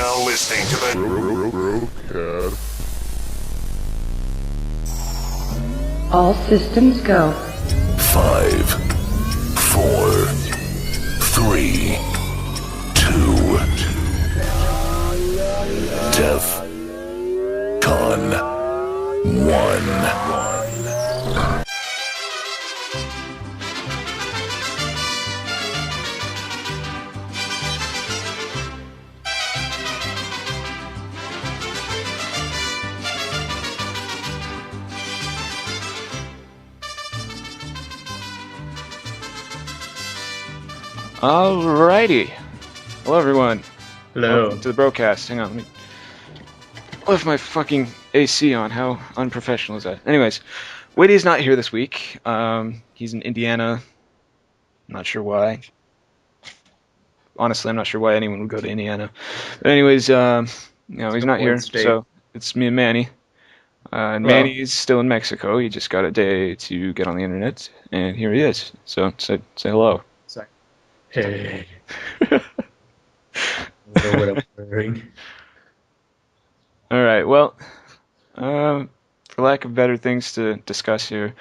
now listening to the BroCast. All systems go. 5, 4, 3, 2, Def Con 1. Alrighty. Hello, everyone. Hello. Welcome to the BroCast. Hang on, let me lift my fucking AC on. How unprofessional is that? Anyways, Witty's not here this week. He's in Indiana. Not sure why. Honestly, I'm not sure why anyone would go to Indiana. But anyways, he's not here, so it's me and Manny. And Hello. Manny's still in Mexico. He just got a day to get on the internet, and here he is. So say hello. Hey. I don't know what I'm wearing. All right. Well, for lack of better things to discuss here,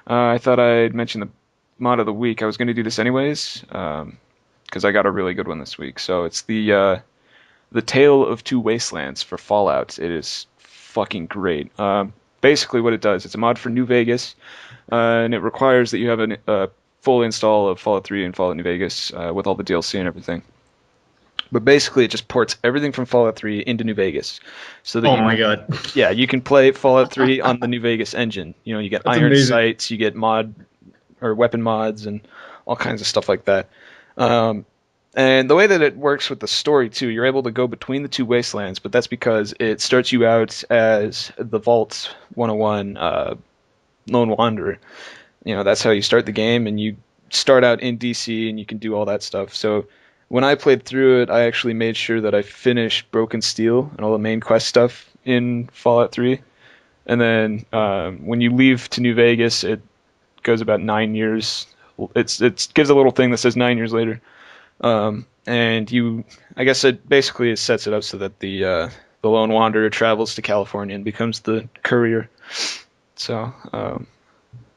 I thought I'd mention the mod of the week. I was going to do this anyways, because I got a really good one this week. So it's the Tale of Two Wastelands for Fallout. It is fucking great. Basically, what it does, it's a mod for New Vegas, and it requires that you have a full install of Fallout 3 and Fallout New Vegas with all the DLC and everything. But basically, it just ports everything from Fallout 3 into New Vegas. So that my god. Yeah, you can play Fallout 3 on the New Vegas engine. You know, you get That's iron amazing. sights, you get mod or weapon mods, and all kinds of stuff like that. And the way that it works with the story too, you're able to go between the two wastelands, but that's because it starts you out as the Vault 101 Lone Wanderer. You know, that's how you start the game, and you start out in DC, and you can do all that stuff. So when I played through it, I actually made sure that I finished Broken Steel and all the main quest stuff in Fallout 3. And then when you leave to New Vegas, it goes about 9 years. It gives a little thing that says 9 years later. And I guess it basically sets it up so that the Lone Wanderer travels to California and becomes the courier. So, of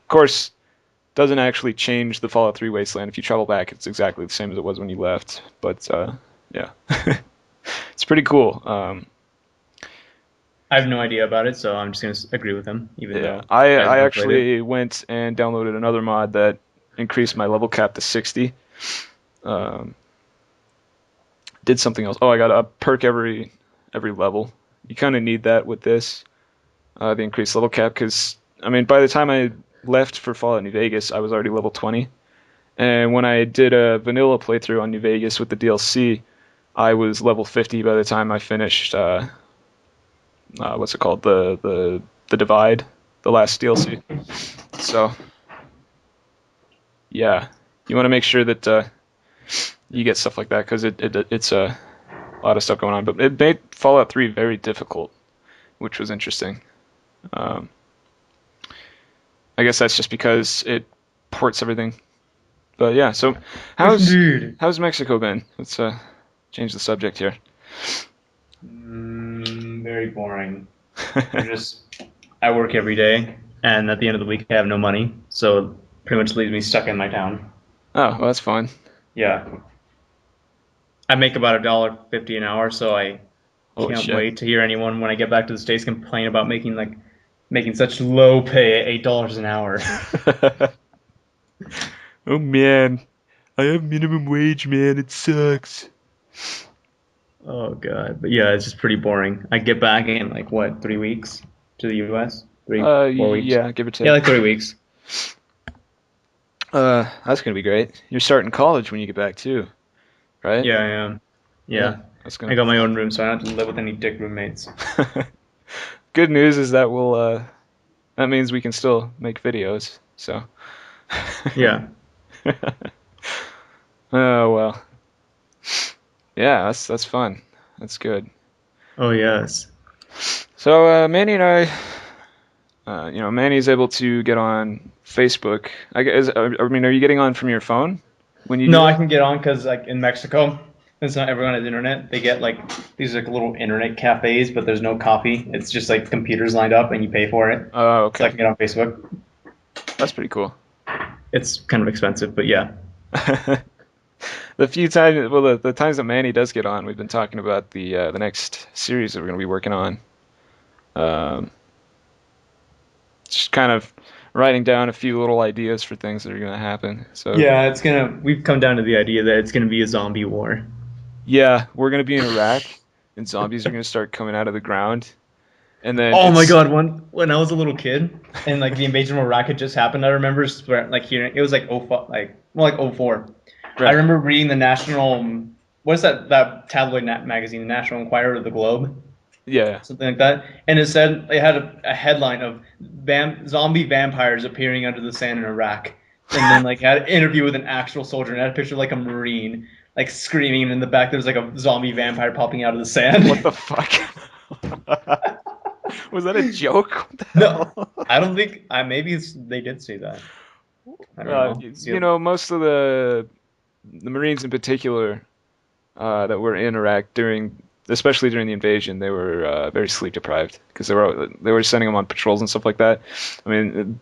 course, doesn't actually change the Fallout 3 wasteland. If you travel back, it's exactly the same as it was when you left. But yeah, it's pretty cool. I have no idea about it, so I'm just going to agree with him, even though I I've never played actually went and downloaded another mod that increased my level cap to 60. Did something else. Oh, I got a perk every level. You kind of need that with this, the increased level cap, because I mean, by the time I left for Fallout New Vegas, I was already level 20. And when I did a vanilla playthrough on New Vegas with the DLC, I was level 50 by the time I finished, what's it called? The Divide, the last DLC. So, yeah. You want to make sure that you get stuff like that, because it's a lot of stuff going on. But it made Fallout 3 very difficult, which was interesting. I guess that's just because it ports everything. But yeah, so how's Mexico been? Let's change the subject here. Very boring. I work every day, and at the end of the week, I have no money, so it pretty much leaves me stuck in my town. Oh, well, that's fine. Yeah. I make about $1.50 an hour, so I Holy can't shit. wait to hear anyone when I get back to the States complain about making such low pay at $8 an hour. Oh man, I have minimum wage, man. It sucks. Oh god, but yeah, it's just pretty boring. I get back in 3 weeks to the U.S. 4 weeks. Yeah, give or take. Yeah, 3 weeks. That's gonna be great. You're starting college when you get back too, right? Yeah, I am. Yeah, That's I gonna. got my own room, so I don't have to live with any dick roommates. Good news is that that means we can still make videos. So. Yeah. Oh well. Yeah, that's fun. That's good. Oh yes. So Manny and I, Manny's able to get on Facebook. I mean, are you getting on from your phone when you? No, do I that? can get on because in Mexico, It's not everyone has internet. They get like these like little internet cafes, but there's no coffee. It's just like computers lined up and you pay for it. Oh, So I okay. can get on Facebook. That's pretty cool. It's kind of expensive, but yeah. The few times, well, the times that Manny does get on, we've been talking about the next series that we're going to be working on. Um, just kind of writing down a few little ideas for things that are going to happen. So Yeah, it's gonna. We've come down to the idea that it's gonna be a zombie war. yeah, we're going to be in Iraq, and zombies are going to start coming out of the ground, and then Oh my it's god! When I was a little kid and like the invasion of Iraq had just happened, I remember like hearing it was like oh 04. I right. remember reading the national. What's that tabloid magazine, the National Enquirer or the Globe, Yeah. something like that, and it said it had a headline of zombie vampires appearing under the sand in Iraq, and then like had an interview with an actual soldier and had a picture of like a Marine like screaming, and in the back there was like a zombie vampire popping out of the What sand. the fuck? Was that a joke? What the No, hell? I don't think. Maybe they did say that. I don't know. See, You know, most of the Marines in particular that were in Iraq during, especially during the invasion, they were very sleep deprived because they were sending them on patrols and stuff like that. I mean,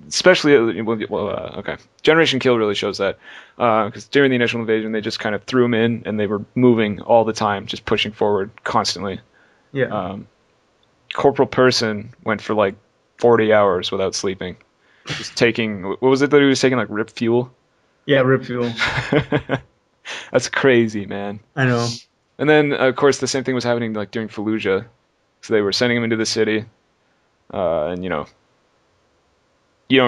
especially okay, Generation Kill really shows that because during the initial invasion, they just kind of threw them in and they were moving all the time, just pushing forward constantly. yeah, Um, Corporal Person went for like 40 hours without sleeping, just taking what was it that he was taking, like rip fuel? yeah, rip fuel. That's crazy, man. I know. And then, of course, the same thing was happening like during Fallujah. So they were sending him into the city, and you don't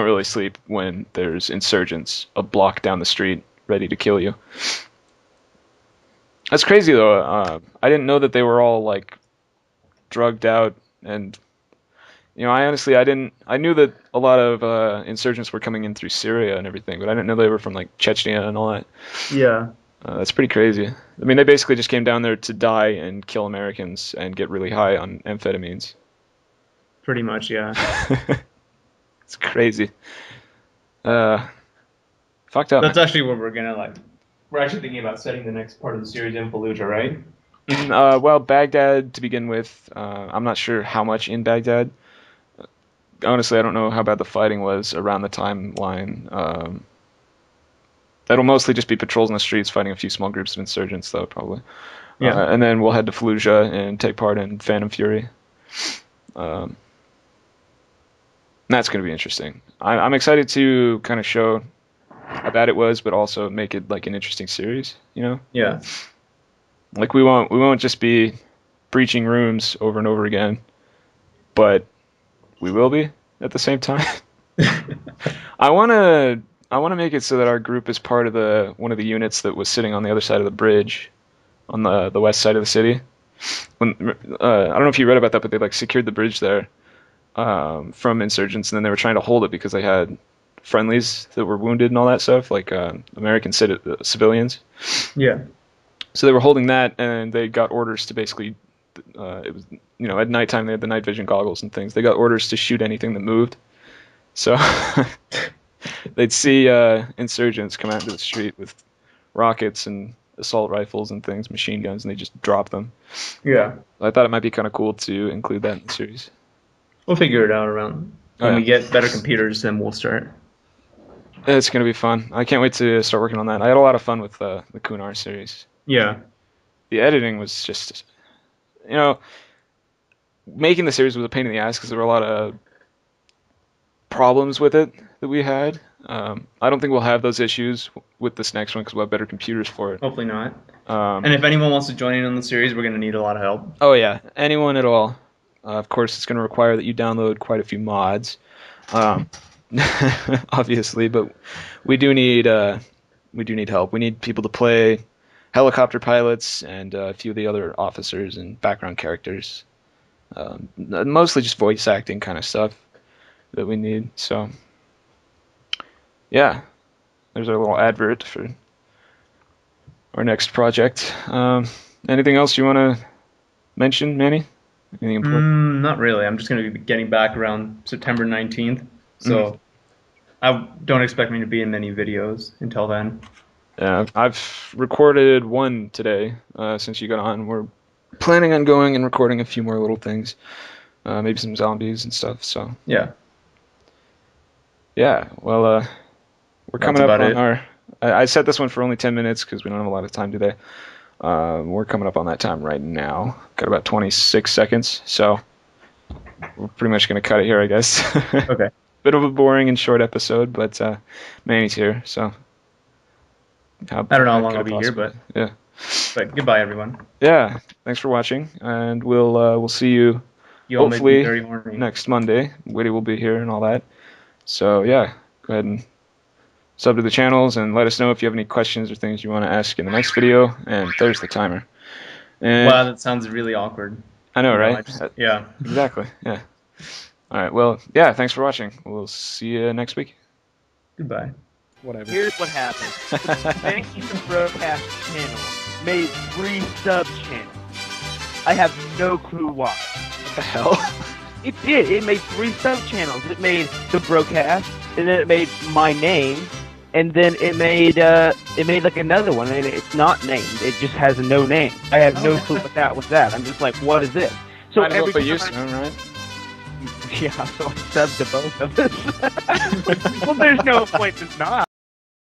really sleep when there's insurgents a block down the street ready to kill you. That's crazy though. I didn't know that they were all like drugged out, and I didn't. I knew that a lot of insurgents were coming in through Syria and everything, but I didn't know they were from like Chechnya and all that. Yeah, That's pretty crazy. I mean, they basically just came down there to die and kill Americans and get really high on amphetamines. pretty much. Yeah. It's crazy. Uh, Fucked up, That's man. actually what we're gonna like. We're actually thinking about setting the next part of the series in Fallujah, right? Well, Baghdad to begin with. I'm not sure how much in Baghdad. Honestly, I don't know how bad the fighting was around the timeline. That'll mostly just be patrols in the streets fighting a few small groups of insurgents, though, probably. Yeah. And then we'll head to Fallujah and take part in Phantom Fury. Um, that's going to be interesting. I'm excited to kind of show how bad it was, but also make it like an interesting series. Yeah. Like we won't just be breaching rooms over and over again, but we will be at the same time. I wanna I wanna make it so that our group is part of the one of the units that was sitting on the other side of the bridge, on the west side of the city. When I don't know if you read about that, but they like secured the bridge there from insurgents, and then they were trying to hold it because they had friendlies that were wounded and all that stuff, like American civilians. Yeah. So they were holding that, and they got orders to basically, it was at nighttime they had the night vision goggles and things. They got orders to shoot anything that moved. So they'd see insurgents come out into the street with rockets and assault rifles and things, machine guns, and they just drop them. Yeah. I thought it might be kind of cool to include that in the series. We'll figure it out around Oh, when yeah. we get better computers. Then we'll start. It's gonna be fun. I can't wait to start working on that. I had a lot of fun with the Kunar series. Yeah. The editing was just, you know, making the series was a pain in the ass because there were a lot of problems with it that we had. I don't think we'll have those issues with this next one because we'll have better computers for it. Hopefully not. Um, And if anyone wants to join in on the series, we're gonna need a lot of help. oh yeah, anyone at all. Of course, it's going to require that you download quite a few mods, um, obviously. But we do need help. We need people to play helicopter pilots and a few of the other officers and background characters. Mostly just voice acting kind of stuff that we need. So, yeah, there's our little advert for our next project. Anything else you want to mention, Manny? Anything important? Not really. I'm just gonna be getting back around September 19th, so I don't expect me to be in many videos until then. Yeah, I've recorded one today since you got on. We're planning on going and recording a few more little things, maybe some zombies and stuff. So Yeah. yeah, well, we're coming up about on it. our. I set this one for only 10 minutes because we don't have a lot of time today. We're coming up on that time right now. Got about 26 seconds, so we're pretty much going to cut it here, I guess. Okay. Bit of a boring and short episode, but Manny's here, so. I don't know how long could I'll it be here, possibly- yeah. but goodbye, everyone. Yeah, thanks for watching, and we'll see you You all made me hopefully very horny. next Monday. Witty will be here and all that. So yeah, go ahead and sub to the channels and let us know if you have any questions or things you want to ask in the next video. And there's the timer. And Wow, that sounds really awkward. I know, You right? yeah. Exactly. Yeah. All right. Well, yeah. Thanks for watching. We'll see you next week. Goodbye. Whatever. Here's what happened. Manny from BroCast channel made 3 sub-channels. I have no clue why. What the hell? It did. It made 3 sub-channels. It made the BroCast, and then it made my name, and then it made like another one, and it's not named. It just has no name. I have no clue what that was. I'm just like, what is this? So Might as well every put you time soon, right? yeah, so I subbed to both of us. Well, there's no point in not.